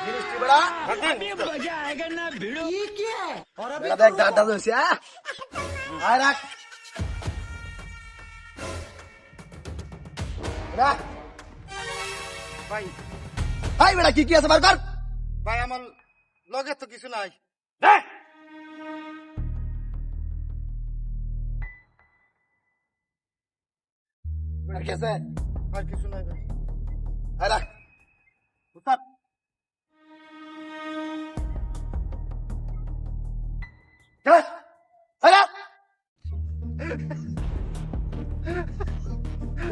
জিনিসটি বড়া मजा आएगा ना भिड़ो। ये क्या है? और अभी বড়া দেখ দাঁত হইছে আয় রাখ রাখ ভাই ভাই বেটা কি কি আছে বার কর ভাই আমার লগে তো কিছু নাই। বেটা কি আছে আর কিছু নাই ভাই। আয় রাখ উস্তাদ চল আয় রাখ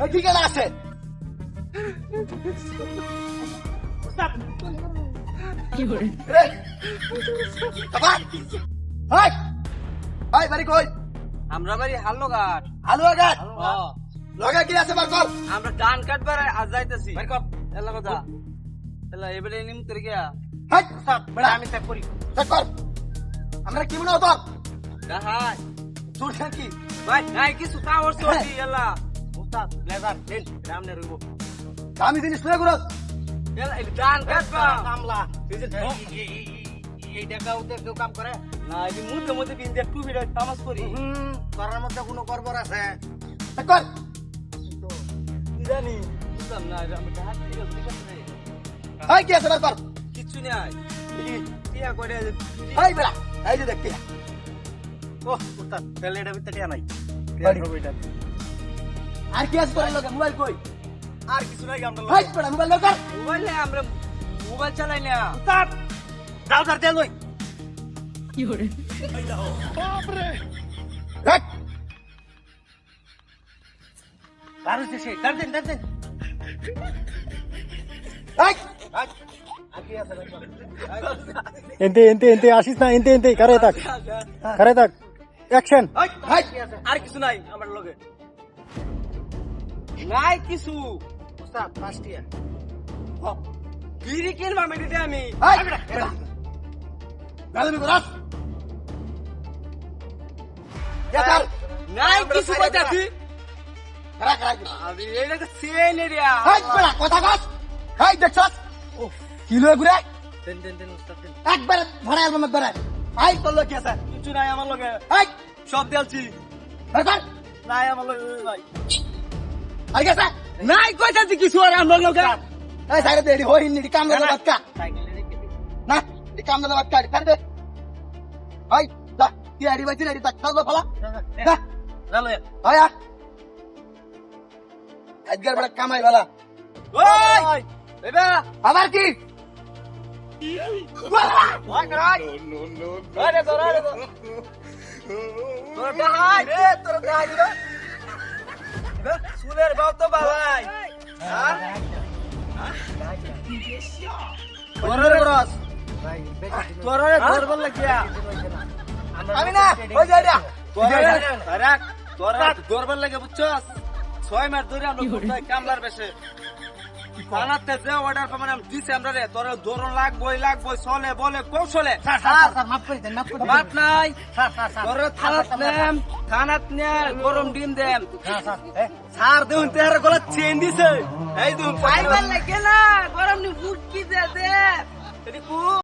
এই কি কেন আছে রে বাবা হাই হাই বাড়ি কই আমরা বাড়ি হাল্লো ঘাট। আলু আগাত লগা কি আছে বার কর আমরা ধান কাটবার আজ যাইতেছি। এলা কথা এলা এবারে নিম তোর গিয়া হাই উস্তাদ বেটা আমি চেক করি চেক কর আমরা কি মনে হতো দেখাই তোর কি ভাই নাই কিছু কাগজ চলছি এলা উস্তাদ লেজার দেন রামনে রইব আমি জিনিস লয়ে ঘুরস এলা এই ধান কাটবা কামলা এই টাকা ওদের কেউ কাম করে না এই মুদে মুদে বিন দে টুবি রাত তামাস করি করার মধ্যে কোনো গড়বড় আছে? চেক কর কি জানি বুঝলাম না আমি ধান ঠিক আছে হাই কি আছে বার কর কিছু নাই টিয়া করে হাই বেটা এই যে দেখ কি ও উস্তাদ তাহলে এটা ভিতরে টিয়া নাই। বাড়ি। আর কি আছে তোর লগে মোবাইল কই আর কিছু নাই আমরা হাই বেটা মোবাইল লয়ে কর মোবাইল নাই আমরা মোবাইল চালাই না উস্তাদ দাও দাও দেন ওই রাখ দারু সে দার দেন হাই আর কি আছে ভাই? এনতে আসিস না এনতে করে থাক অ্যাকশন হাই আর কিছু নাই আমার লগে নাই কিছু উস্তাদ 5 টিয়া বিড়ি কিনবা মেডিতে আমি হাই বেটা গালি করাস কে কর নাই কিছু কইতাছি রাখ রাখ আমি এইটা তো চেন এরিয়া হাই বেটা কথা কস হাই দেখছস কি লয়ে ঘুরে দেন উস্তাদ দেন একবার ভরা অ্যালবাম একবার হাই তোর লগে কি আছে কিছু নাই আমার লগে হাই সব দেলছি বার কর নাই আমার লগে ভাই আর কি আছে নাই কইতাছি কিছু আর আমার লগে এই সাইরে দে হই নি কাম না বাক্কা সাইকেলে রেখে দিন। না এই কাম না বাক্কা কাট দে হাই যা কি আড়ি বাজি রেডি তাক খাও ফলা যা চলো হাই আ আজকের বড় কামাই वाला ওই এবা আবার কি ওই করাই আরে তোরা দেখাই রে তোর দেখাই দিবে সুলের বাপ তো বালাই তোরে বড়স তোরা ধরবার লাগিয়া আমি না ওই যে এটা তোরা ধরবার লাগে বুঝছস 6 মাস ধরে আমরা কোথায় কামলার বেশে বানাতে যে অর্ডার পাবেন আমি দিছি আমরা রে তোরা ধরন লাগবই চলে বলে কৌশলে স্যার মাফ করে দেন বাপ নাই স্যার তোরা থানাত নে গরম ডিম দেন স্যার সার দেউন তেহার গলা চেন দিছে এই দুন পাইবার লাগে না গরম নি ফুটকি দে দে এদি কু